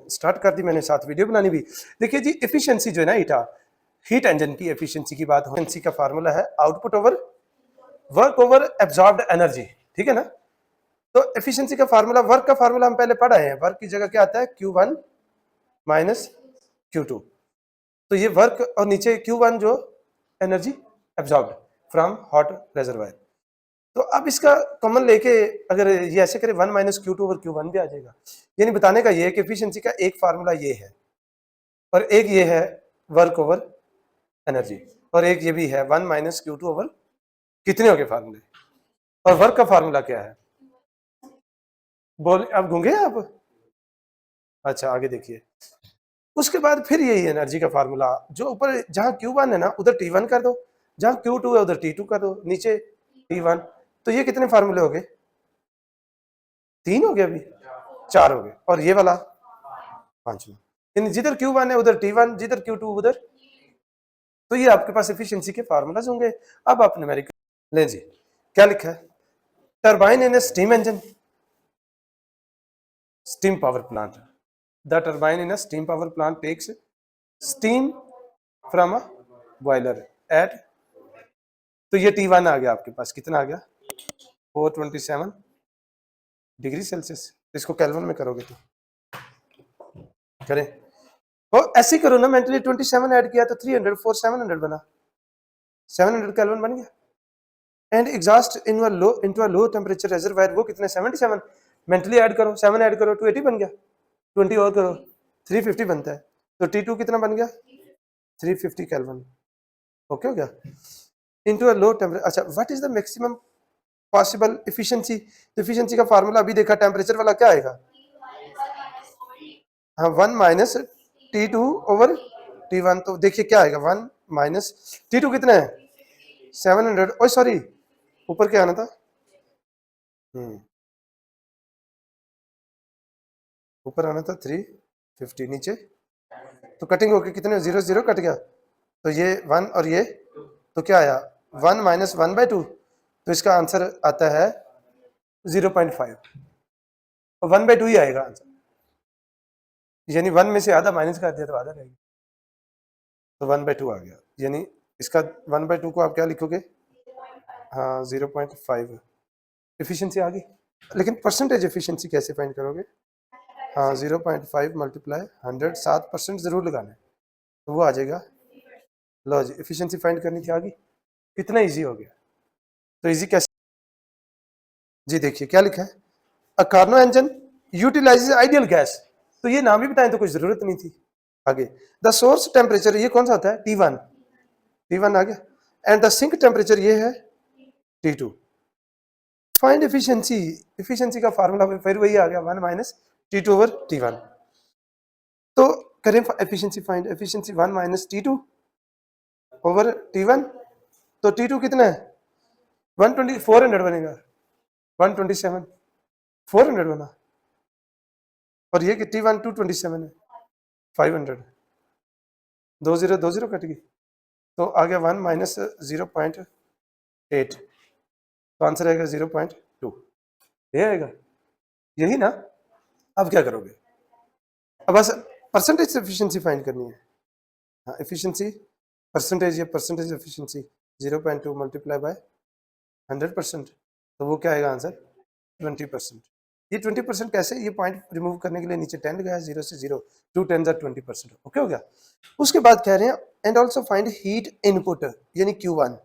Start कर दी मैंने, साथ वीडियो बनानी भी। देखिए जी, एफिशिएंसी जो है ना ईटा, हीट इंजन की एफिशिएंसी की बात हो, एफिशिएंसी का फार्मूला है output over work over absorbed energy, ठीक है ना। तो एफिशिएंसी का फार्मूला, वर्क का फार्मूला हम पहले पढ़ा है, वर्क की जगह क्या आता है Q1 माइनस Q2। तो ये वर्क और नीचे Q1 जो energy absorbed from hot reservoir. तो अब इसका कॉमन लेके अगर ये ऐसे करें 1 माइनस Q2 ओवर Q1 भी आ जाएगा। यानी बताने का ये है कि एफिशिएंसी का एक फार्मूला ये है और एक ये है वर्क ओवर एनर्जी, और एक ये भी है 1 माइनस Q2 ओवर, कितने हो गए फार्मूले। और वर्क का फार्मूला क्या है, बोल अब गूंगे आप। अच्छा आगे देखिए, उसके बाद फिर यही एनर्जी का फार्मूला, जो ऊपर जहां Q1 है ना उधर T1 कर दो, जहां Q2 है उधर T2 कर दो, नीचे T1। तो ये कितने फार्मूले हो गए, 3 हो गए, अभी 4 हो गए, और ये वाला 5वां। जिधर Q1 है उधर T1, जिधर Q2 उधर। तो ये आपके पास एफिशिएंसी के फार्मूलाज होंगे। अब आप न्यूमेरिकल लें जी, क्या लिखा है, turbine in a steam engine, steam power plant. The turbine in a steam power plant takes steam from a boiler at, तो ये T1 आ गया आपके पास, कितना आ गया 427 डिग्री सेल्सियस। इसको केल्विन में करोगे तो करें, तो ऐसे करो ना, मेंटली 27 ऐड किया तो 300 4 700 बना, 700 केल्विन बन गया। And exhaust into a low temperature reservoir, वो कितने 77, मेंटली ऐड करो, 7 ऐड करो 280 बन गया, 20 और करो 350 बनता है। तो T2 कितना बन गया 350 केल्विन। ओके हो गया, इनटू अ लो टेम्परेचर। अच्छा, what is the maximum possible efficiency, तो एफिशिएंसी का फार्मूला अभी देखा, टेम्परेचर वाला क्या आएगा, हाँ 1 माइनस T2 ओवर T1। तो देखिए क्या आएगा, 1 माइनस T2 कितना है 700, ओ सॉरी ऊपर क्या आना था, ऊपर आना था 350, नीचे तो कटिंग होके कितने 0 0 कट गया, तो ये 1 और ये, तो क्या आया 1 माइनस 1/2, तो इसका आंसर आता है 0.5, और 1/2 ही आएगा आंसर, यानी 1 में से आधा माइनस कर दिया तो आधा रहेगा, तो 1/2 आ गया। यानी इसका 1/2 को आप क्या लिखोगे, हाँ 0.5 एफिशिएंसी आ गई। लेकिन परसेंटेज एफिशिएंसी कैसे फाइंड करोगे, हाँ 0.5 मल्टीप्लाई 100, 7% जरूर लगाना है, तो वो आ जाएगा। लो जी, एफिशिएंसी फाइंड करनी थी, आ गई, कितना इजी हो गया। तो इजी कैसे, जी देखिए क्या लिखा है, a Carnot engine utilizes ideal gas, तो ये नाम भी बताएं तो कोई जरूरत नहीं थी। आगे द सोर्स टेम्परेचर, ये कौन सा होता है T1, T1 आ गया, एंड द सिंक टेम्परेचर ये है T2। फाइंड एफिशिएंसी, एफिशिएंसी का फार्मूला फिर वही आ गया 1 माइनस T2 ओवर T1। तो करें efficiency find, efficiency 1 minus T2 over T1, तो T2 कितना है 120, 400 बनेगा, 127 400 बना, और ये कि T1 227 है 500, 20 कट गई, तो आ गया 1 माइनस 0.8, तो आंसर आएगा 0.2, ये आएगा, यही ना। अब क्या करोगे, अब बस परसेंटेज एफिशिएंसी फाइंड करनी है, हाँ एफिशिएंसी परसेंटेज, या परसेंटेज एफिशिएंसी 0.2 मल्टीप्लाई बाय 100%, तो वो क्या आएगा आंसर 20%। ये 20% कैसे, ये पॉइंट रिमूव करने के लिए नीचे 10 गया, 0 से 0, 2 10 20%, ओके हो गया। उसके बाद कह रहे हैं and also find heat input, यानी Q1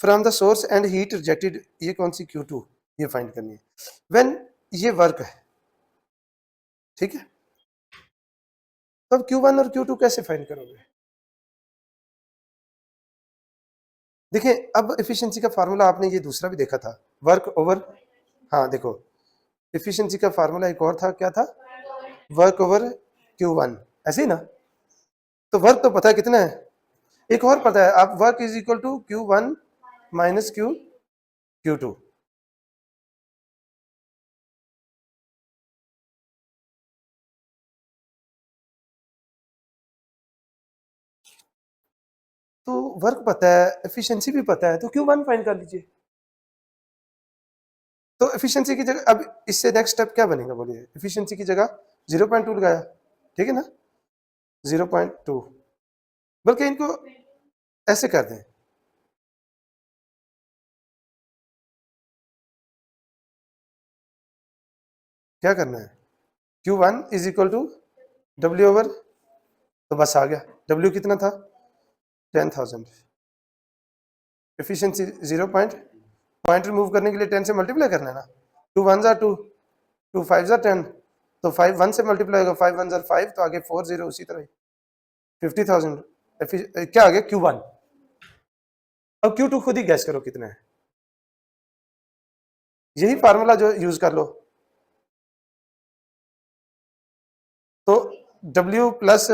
from the source and heat rejected, ये कौन सी Q2, ये फाइंड करनी है व्हेन ये वर्क है, ठीक है। तो अब Q1 और Q2 कैसे फाइंड करोगे, देखिए अब एफिशिएंसी का फार्मूला आपने ये दूसरा भी देखा था, वर्क ओवर, हाँ देखो एफिशिएंसी का फार्मूला एक और था, क्या था, वर्क ओवर Q1, ऐसे ही ना। तो वर्क तो पता है कितना है, एक और पता है, आप work is equal to Q1 minus Q2। तो वर्क पता है, एफिशिएंसी भी पता है, तो Q1 फाइंड कर लीजिए। तो एफिशिएंसी की जगह अब इससे नेक्स्ट स्टेप क्या बनेगा बोलिए, एफिशिएंसी की जगह 0.2 लगाया, ठीक है ना, 0.2, बल्कि इनको ऐसे कर दें, क्या करना है, Q1 is equal to W over, तो बस आ गया, W कितना था 10,000, एफिशिएंसी 0 पॉइंट रिमूव करने के लिए 10 से मल्टीप्लाई करना है ना, 2 1 जार 2, 2 5 जार 10, तो 5 1 से मल्टीप्लाई होगा, 5 1 जार 5, तो आगे 4 0 उसी तरह 50,000, क्या आ गया Q1। अब Q2 खुद ही गैस करो कितना है, यही फार्मूला जो यूज कर लो, तो W plus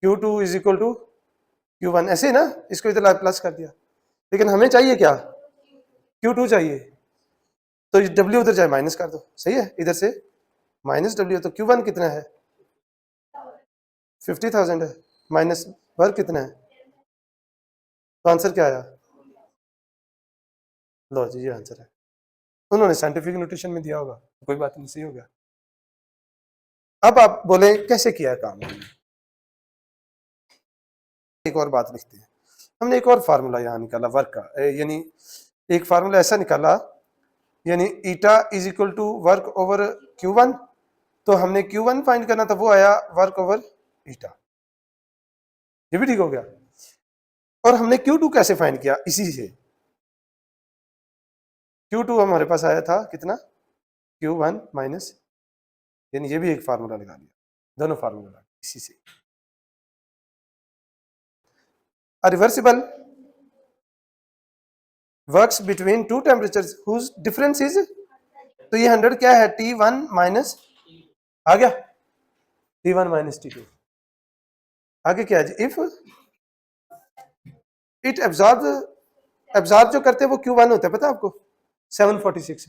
Q2 is equal to Q1, ऐसे ही ना, इसको इधर प्लस कर दिया, लेकिन हमें चाहिए क्या, Q2 चाहिए, तो W उधर जाए माइनस कर दो, सही है, इधर से माइनस W, तो Q1 कितना है 50,000 है, माइनस वर्क कितना है, तो आंसर क्या आया, लो जी ये आंसर है, उन्होंने साइंटिफिक नोटेशन में दिया होगा, कोई बात नहीं, सही हो गया। अब आप बोले कैसे किया काम, एक और बात लिखते हैं, हमने एक और फार्मूला यहाँ निकाला वर्क का, यानी एक फार्मूला ऐसा निकाला, यानी eta is equal to work over Q1, तो हमने Q1 फाइंड करना था, वो आया वर्क ओवर ईटा, ये भी ठीक हो गया। और हमने Q2 कैसे फाइंड किया, इसी से, Q2 हमारे पास आया था कितना Q1 माइनस, यानी ये भी एक फार्मूला लगा लिया, दोनों फार्मूला लगा इसी से। A reversible works between two temperatures whose difference is, तो ये 100 क्या है, T1 माइनस, आ गया T1 माइनस T2, आगे क्या है, इफ इट एब्जॉर्ब जो करते हैं वो Q1 होता है, पता है आपको 746,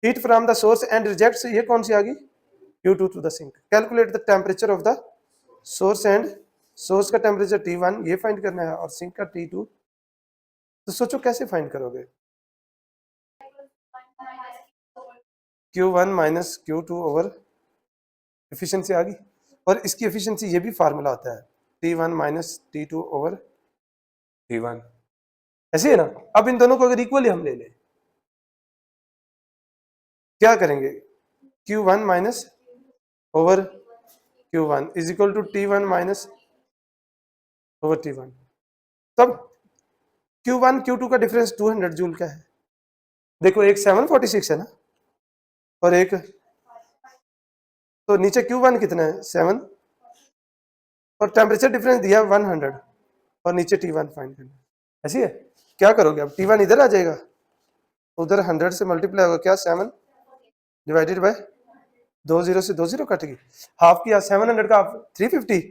heat from the source and rejects, ये कौन सी आ गई Q2 to the sink, calculate the temperature of the source and, source का टेम्परेचर T1 ये फाइंड करना है, और सिंक का T2, तो सोचो कैसे फाइंड करोगे, Q1 minus Q2 over, efficiency आ गई, और इसकी एफिशिएंसी ये भी फार्मूला होता है T1 minus T2 over T1, ऐसे है ना। अब इन दोनों को अगर इक्वली हम ले लें, क्या करेंगे, Q1 minus over Q1 is equal to T1 minus over T1, तब Q1 Q2 का डिफरेंस 200 जूल का है, देखो एक 746 है ना, और एक, तो नीचे Q1 कितना है 7, और टेम्परेचर डिफरेंस दिया 100, और नीचे T1 फाइंड करना, ऐसी है। क्या करोगे अब, T1 इधर आ जाएगा, उधर 100 से मल्टीप्लाई होगा, क्या 7 डिवाइडेड बाय 2 0 से 2 0 कटेगी, हाफ किया 700 का हाफ 350,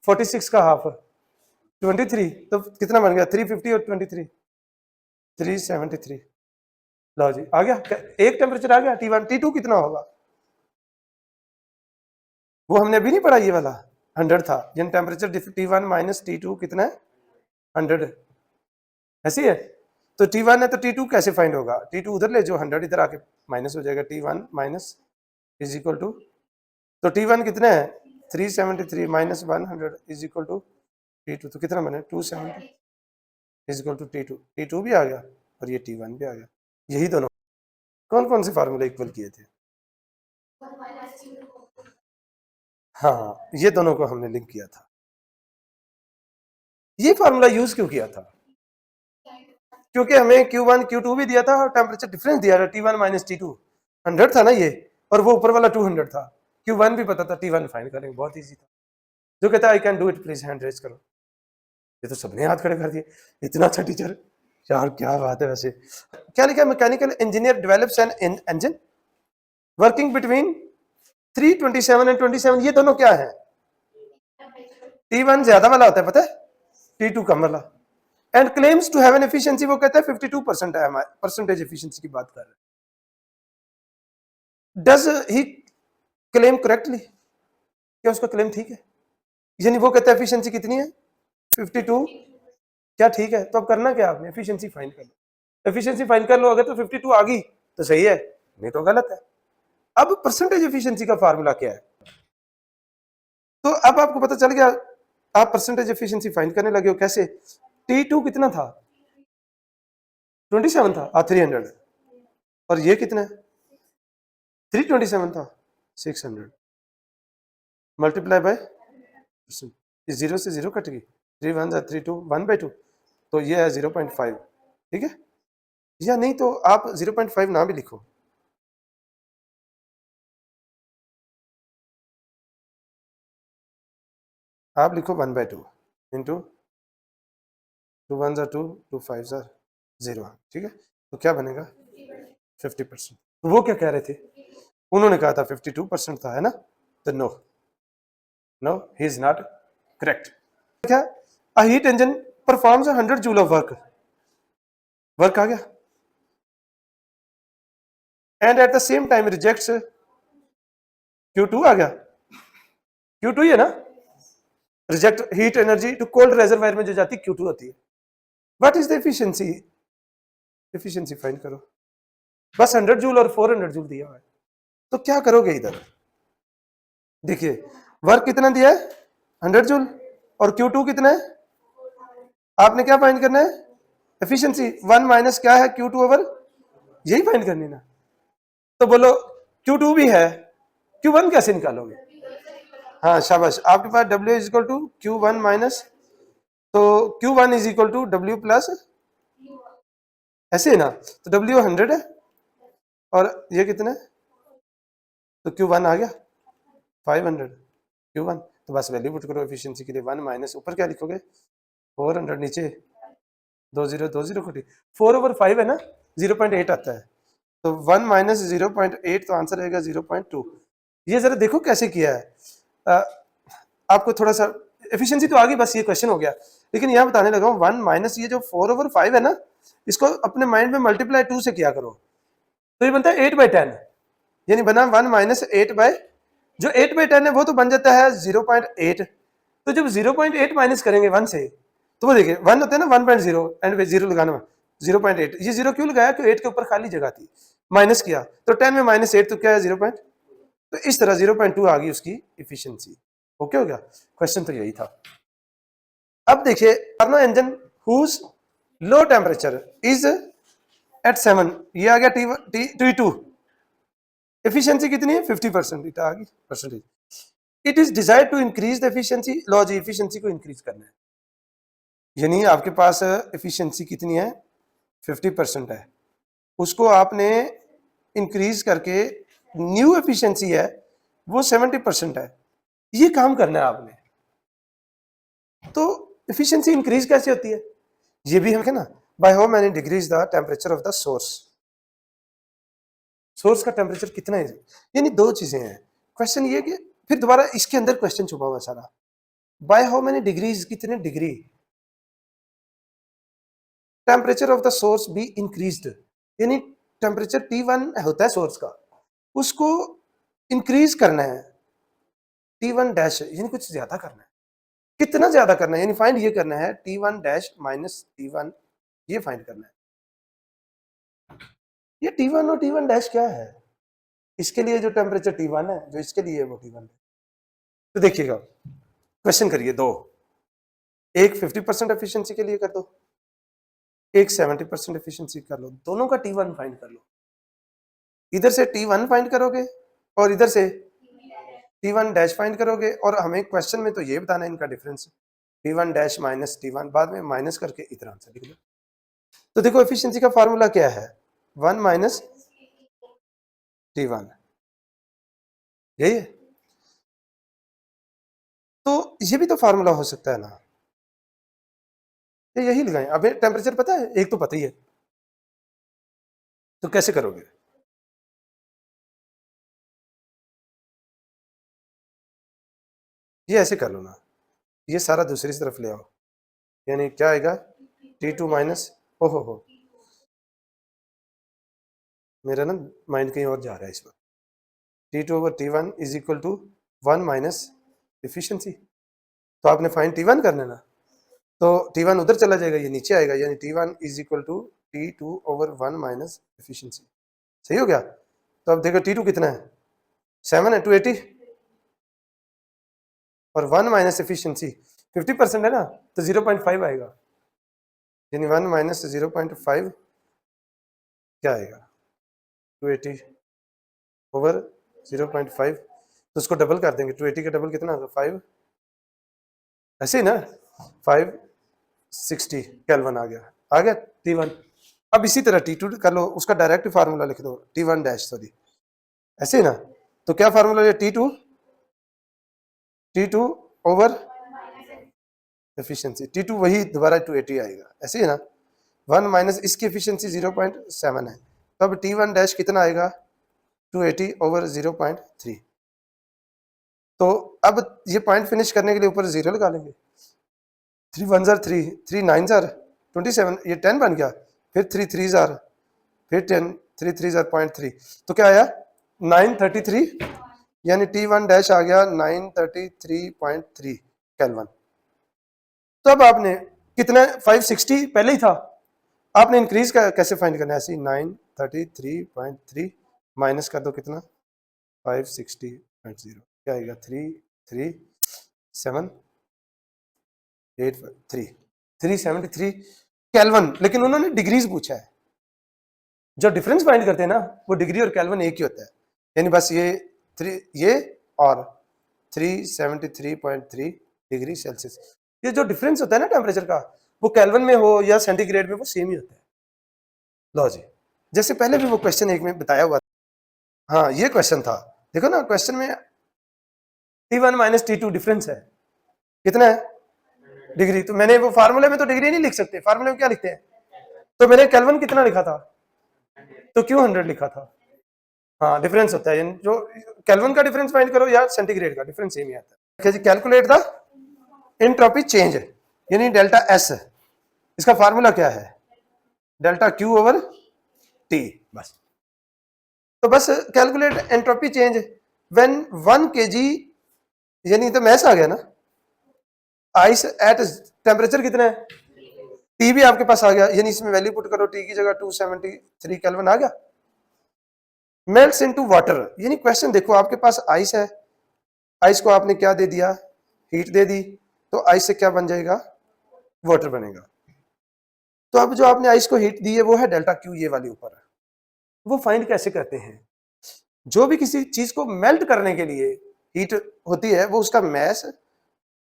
46 का हाफ 23, तो कितना बन गया 350 और 23 373, लो जी आ गया, एक टेम्परेचर आ गया T1, T2 कितना होगा, वो हमने अभी नहीं पढ़ा, ये वाला 100 था, यानी टेम्परेचर T1 माइनस T2 कितना है 100, ऐसी है, तो T1 है तो T2 कैसे फाइंड होगा, T2 उधर ले जो 100 इधर आके माइनस हो जाएगा, T1 minus is equal to, तो T1 कितना है 373 minus 100 is equal to T2, तो कितना बने 270 is equal to T2, T2 भी आ गया और ये T1 भी आ गया, यही दोनों कौन कौन से फार्मूले इक्वल किए थे, हाँ ये दोनों को हमने लिंक किया था, ये फार्मूला यूज क्यों किया था, क्योंकि हमें Q1 Q2 भी दिया था और टेम्परेचर डिफरेंस दिया था T1 माइनस T2, 100 था ना ये, और वो ऊपर वाला 200 था, Q1 भी पता था, T1 फाइंड करेंगे, बहुत इजी था, जो कहता है I can do it please hand raise करो, ये तो सबने हाथ खड़े कर दिए, इतना अच्छा टीचर, यार क्या बात है। वैसे क्या लिखा, mechanical engineer develops an engine working between 327 and 27, ये दोनों क्या है, T1 ज्यादा वाला होता है पता है, T2 कम वाला, and claims to have an efficiency, वो कहता है 52% है, हमारे परसेंटेज एफिशिएंसी की बात कर रहे हैं, डज ही क्लेम करेक्टली, क्या उसका क्लेम ठीक है, यानी वो कहता है एफिशिएंसी कितनी है 52, क्या ठीक है, तो अब करना क्या आपने, एफिशिएंसी फाइंड कर लो, एफिशिएंसी फाइंड कर लो, अगर तो 52 आ गई तो सही है, नहीं तो गलत है, अब परसेंटेज एफिशिएंसी का फार्मूला क्या है? तो अब आपको पता चल गया, आप परसेंटेज एफिशिएंसी फाइंड करने लगे हो। कैसे? T2 कितना था? 27 था, 300। और ये कितना है? 327 था, 600 मल्टीप्लाई बाय परसेंट। इस जीरो से जीरो कट गई, 3 1 3 2 1/2, तो ये है 0.5। ठीक है, या नहीं तो आप 0.5 ना भी लिखो, आप लिखो 1/2 इंटू 2 1 2 2 5 0। ठीक है, तो क्या बनेगा? 50%। तो वो क्या कह रहे थे? उन्होंने कहा था 52% था, है ना? तो no, no, he is not correct. क्या? A heat engine performs 100 joule of work, work आ गया, and at the same time rejects Q2 आ गया, Q2 ही है ना? Reject heat energy to cold reservoir में जो जाती है Q2 होती है। What is the efficiency? Efficiency find करो। बस 100 जूल और 400 जूल दिया हुआ है, तो क्या करोगे इधर? देखिए, वर्क कितना दिया है? 100 जूल, और Q2 कितना है? आपने क्या फाइंड करना है? एफिशिएंसी। 1 माइनस क्या है? Q2 ओवर, यही फाइंड करनी ना। तो बोलो Q2 भी है, Q1 कैसे निकालोगे? हाँ शाबाश, आपके पास W is equal to Q1 minus, तो Q1 is equal to W plus, ऐसे है ना? तो W 100 है, और ये कितना है? तो Q1 आ गया 500, Q1। तो बस वैल्यू पुट करो एफिशिएंसी के लिए। 1 माइनस, ऊपर क्या लिखोगे? 400, नीचे 20 कटी, 4/5 है ना, 0.8 आता है, तो 1 माइनस 0.8, तो आंसर रहेगा 0.2। ये जरा देखो कैसे किया है। आपको थोड़ा सा एफिशिएंसी तो आ गई, बस ये क्वेश्चन हो गया। लेकिन यह बताने लगा हूँ 1 माइनस ये जो 4/5 है ना, इसको अपने माइंड में मल्टीप्लाई 2 से किया करो, तो ये बनता है 8/10, यानी बना 1 माइनस 8 बाय, जो 8/10 है वो तो बन जाता है 0.8। तो जब 0.8 माइनस करेंगे 1 से, तो वो देखिए 1 होता है ना 1.0, एंड 0 लगाना, 0.8, ये 0 क्यों लगाया? क्योंकि 8 के ऊपर खाली जगह थी, माइनस किया, तो 10 में माइनस 8 तो क्या है? 0. तो इस तरह 0.2 आ गई उसकी इफिशियंसी। ओके हो गया, क्वेश्चन तो यही था। अब देखिए, Carnot engine whose low temperature is at 7, ये आ गया T2, एफिशिएंसी कितनी है? 50%, इट आ गई percentage. It is desire to increase the efficiency, लो जी एफिशिएंसी को इंक्रीज करना है, यानी आपके पास एफिशिएंसी कितनी है? 50% है, उसको आपने इंक्रीज करके न्यू एफिशिएंसी है वो 70% है, ये काम करना है आपने। तो एफिशिएंसी इंक्रीज कैसे होती है? ये भी हम है ना, by how many degrees the temperature of the source, source का टेम्परेचर कितना है, यानी दो चीजें हैं। क्वेश्चन ये कि फिर दोबारा इसके अंदर क्वेश्चन छुपा हुआ सारा, बाय हाउ मेनी डिग्रीज, कितने degree temperature of the source be increased, यानी टेम्परेचर T1 होता है सोर्स का, उसको इंक्रीज करना है T1 डैश, यानी कुछ ज्यादा करना है। कितना ज्यादा करना है, यानी फाइंड ये करना है T1 डैश माइनस T1, ये फाइंड करना है। ये T1 और T1 डैश क्या है? इसके लिए जो टेम्परेचर T1 है, जो इसके लिए वो T1 है। तो देखिएगा, क्वेश्चन करिए दो, एक 50% एफिशिएंसी के लिए कर दो, एक 70% एफिशिएंसी कर लो, दोनों का T1 फाइंड कर लो। इधर से T1 फाइंड करोगे और इधर से T1 डैश फाइंड करोगे, और हमें क्वेश्चन में तो ये बताना है इनका difference, T1 dash minus T1, बाद में माइनस करके इधर आंसर लिख लो। तो देखो एफिशिएंसी का फार्मूला क्या है? 1 माइनस T1, यही है। तो ये भी तो फार्मूला हो सकता है ना, ये यही लगाएं। अब टेम्परेचर पता है, एक तो पता ही है, तो कैसे करोगे? ये ऐसे कर लो ना, ये सारा दूसरी तरफ ले आओ, यानी क्या आएगा? T2 माइनस, ओहो हो, मेरा ना माइंड कहीं और जा रहा है इस वक्त। T2 over T1 is equal to 1 minus efficiency, तो आपने फाइंड T1 करना है ना, तो T1 उधर चला जाएगा, ये नीचे आएगा, यानी T1 is equal to T2 over 1 minus efficiency. सही हो गया? तो अब देखो T2 कितना है? 7 है 280 और 1 माइनस एफिशिएंसी 50% है ना, तो 0.5 आएगा, यानी 1 माइनस 0.5 क्या आएगा 280 ओवर 0.5, तो उसको डबल कर देंगे, 280 का डबल कितना होगा 5, ऐसे ही ना 560 केल्विन आ गया T1। अब इसी तरह T2 कर लो, उसका डायरेक्ट फार्मूला लिख दो T1 डैश, सॉरी ऐसे ही ना, तो क्या फार्मूला है T2 ओवर एफिशिएंसी, T2 वही दोबारा 280 आएगा, ऐसे ही ना, 1 माइनस इसकी एफिशिएंसी 0.7 है, तो अब T1 डैश कितना आएगा 280 ओवर 0.3। तो अब ये पॉइंट फिनिश करने के लिए ऊपर 0 लगा लेंगे, 3 1 जार 3, 3 9 जार 27, ये 10 बन गया, फिर 3 3 जार, फिर 10, 3 3 जार 0.3, तो क्या आया 933, यानी T1 डैश आ गया 933.3 केल्विन। तो अब आपने कितना 560 पहले ही था, आपने इंक्रीज कैसे फाइंड करना है, ऐसे 933.3 माइनस कर दो कितना 560.0, क्या आएगा 373 केल्विन। लेकिन उन्होंने डिग्रीज पूछा है, जो डिफरेंस फाइंड करते हैं ना वो डिग्री और केल्विन एक ही होता है, यानी बस ये और 373.3 डिग्री सेल्सियस, ये जो डिफरेंस होता है ना टेम्परेचर का, वो केल्विन में हो या सेंटीग्रेड में, वो सेम ही होता है। लो जी, जैसे पहले भी वो क्वेश्चन एक में बताया हुआ था, हाँ ये क्वेश्चन था, देखो ना क्वेश्चन में T1 माइनस T2 डिफरेंस है, कितना है डिग्री, तो मैंने वो फार्मूले में तो डिग्री नहीं लिख सकते, फार्मूले में क्या लिखते हैं, तो मैंने केल्विन कितना लिखा था, तो क्यों 100 लिखा था, हाँ डिफरेंस होता है, जो केल्विन का डिफरेंस फाइंड करो या सेंटीग्रेड का, डिफरेंस सेम ही आता है। कैलकुलेट द एंट्रोपी चेंज, यानी डेल्टा एस, इसका फार्मूला क्या है डेल्टा क्यू ओवर टी, बस। तो बस calculate entropy change when 1 kg, यानी तो मैस आ गया ना, आइस एट टेम्परेचर कितना है टी भी आपके पास आ गया, यानी इसमें वैल्यू पुट करो, टी की जगह 273 केल्विन आ गया, मेल्ट्स इनटू वाटर, यानी क्वेश्चन देखो आपके पास आइस है, आइस को आपने क्या दे दिया, हीट दे दी, तो आइस से क्या बन जाएगा वाटर बनेगा। तो अब जो आपने आइस को हीट दी है वो है डेल्टा क्यू, ये वाली ऊपर है, वो फाइंड कैसे करते हैं, जो भी किसी चीज को मेल्ट करने के लिए हीट होती है वो उसका मैस,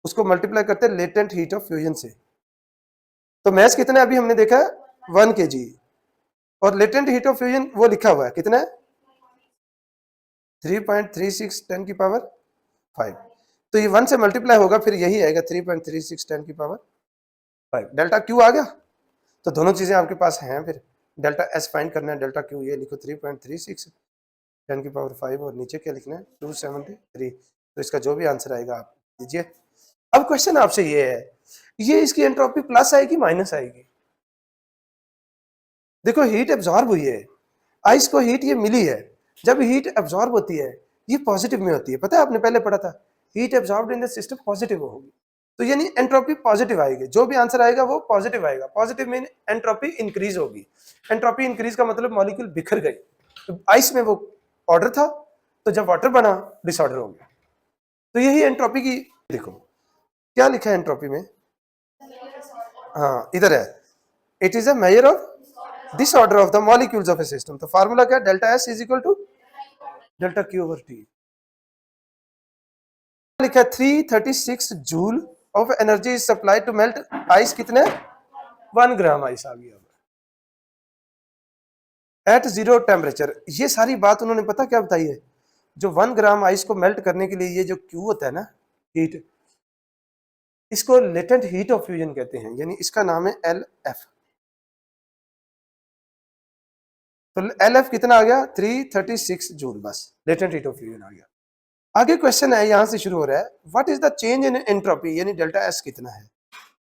उसको मल्टीप्लाई करते हैं लेटेंट हीट ऑफ फ्यूजन से, तो मैस कितना है अभी हमने देखा 1 kg, और लेटेंट हीट ऑफ फ्यूजन वो लिखा हुआ है कितना है 3.36 10 की पावर 5, तो ये 1 से मल्टीप्लाई होगा, फिर यही आएगा 3.36 10 की पावर 5, डेल्टा क्यू आ गया। तो दोनों चीजें आपके पास हैं, फिर डेल्टा एस फाइंड करना है, डेल्टा क्यू ये लिखो 3.36 10 की पावर 5, और नीचे क्या लिखना है 273, तो इसका जो भी आंसर आएगा आप लीजिए। अब क्वेश्चन आपसे ये है, ये इसकी एंट्रोपी प्लस आएगी माइनस आएगी, देखो हीट एब्जॉर्ब हुई है, आइस को हीट ये मिली है, जब हीट एब्जॉर्ब होती है ये पॉजिटिव में होती है, पता है आपने पहले पढ़ा था, heat absorbed in the system positive होगी, तो यानी एंट्रोपी पॉजिटिव आएगी, जो भी आंसर आएगा वो पॉजिटिव आएगा, पॉजिटिव मीन एंट्रोपी इंक्रीज होगी, एंट्रोपी इंक्रीज का मतलब मॉलिक्यूल बिखर गए, तो आइस में वो ऑर्डर था, तो जब वाटर बना डिसऑर्डर हो गया, तो यही एंट्रोपी की, देखो क्या लिखा है एंट्रोपी में, हाँ इधर है, it is a measure of disorder of the molecules of a system, तो फार्मूला क्या, delta S is equal to delta Q over T, लिखा है 336 joule of energy is supplied to melt ice, कितने 1 gram ice आ गया eight 0 temperature, ये सारी बात उन्होंने पता क्या बताई है, जो 1 ग्राम आइस को मेल्ट करने के लिए ये जो क्यू होता है ना हीट, इसको लेटेंट हीट ऑफ फ्यूजन कहते हैं, यानी इसका नाम है LF, तो LF कितना आ गया 336 जूल, बस लेटेंट हीट ऑफ फ्यूजन आ गया। आगे क्वेश्चन है, यहां से शुरू हो रहा है, what is the change in entropy, यानी डेल्टा एस कितना है,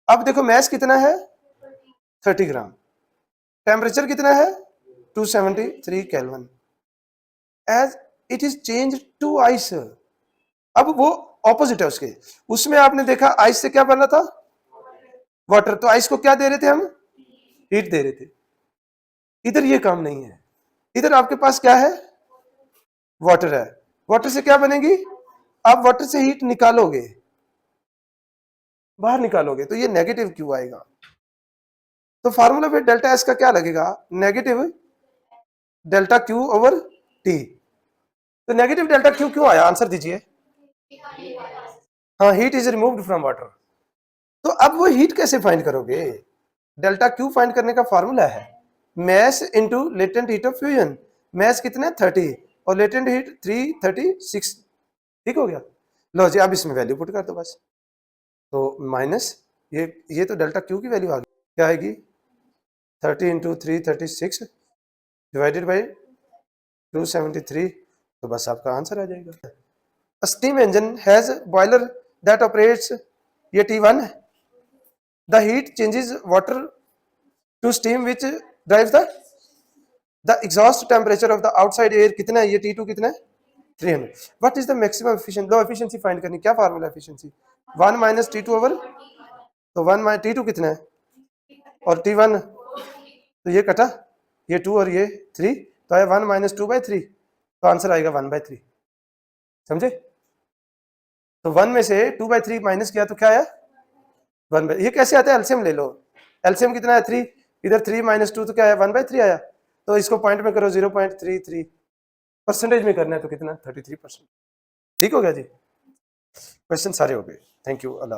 अब देखो मैस कितना है 30 ग्राम, टेम्परेचर कितना है 273 kelvin, as it is change to ice, अब वो ऑपोजिट है उसके, उसमें आपने देखा आइस से क्या बना था वाटर, तो आइस को क्या दे रहे थे हम हीट दे रहे थे, इधर ये काम नहीं है, इधर आपके पास क्या है वाटर है, वाटर से क्या बनेगी, आप वाटर से हीट निकालोगे, बाहर निकालोगे, तो ये नेगेटिव क्यू आएगा। तो फार्मूला पे डेल्टा एस का क्या लगेगा, negative delta Q over T. तो नेगेटिव डेल्टा क्यू क्यों आया, आंसर दीजिए। हाँ, heat is removed from water. तो अब वो हीट कैसे फाइंड करोगे, डेल्टा क्यू फाइंड करने का फार्मूला है mass into latent heat of fusion. Mass कितना 30 और लेटेंट हीट 336। ठीक हो गया, लो जी अब इसमें वैल्यू पुट कर दो बस। तो माइनस ये तो डेल्टा क्यू की वैल्यू आ गई, क्या आएगी 30 इंटू 336 डिवाइडेड बाई 273, तो बस आपका आंसर आ जाएगा। Steam engine has boiler that operates, ये T1 है, the heat changes water to steam which drives the exhaust temperature of the outside air कितना है, ये T2 कितना है 300। What is the maximum efficiency, लो एफिशिएंसी फाइंड करनी, क्या formula efficiency 1 minus T2 over, तो 1 माइनस T2 कितना है और T1, तो ये कटा, ये 2 और ये 3, तो आया 1 माइनस 2/3, तो आंसर आएगा 1/3, समझे। तो 1 में से 2/3 माइनस किया तो क्या आया 1, ये कैसे आता है, एलसीएम ले लो, एलसीएम कितना है 3, इधर 3 माइनस 2 तो क्या आया 1/3 आया, तो इसको पॉइंट में करो 0.33, परसेंटेज में करना है तो कितना 33%। ठीक हो गया जी, क्वेश्चन सारे हो गए, थैंक यू, अल्लाह।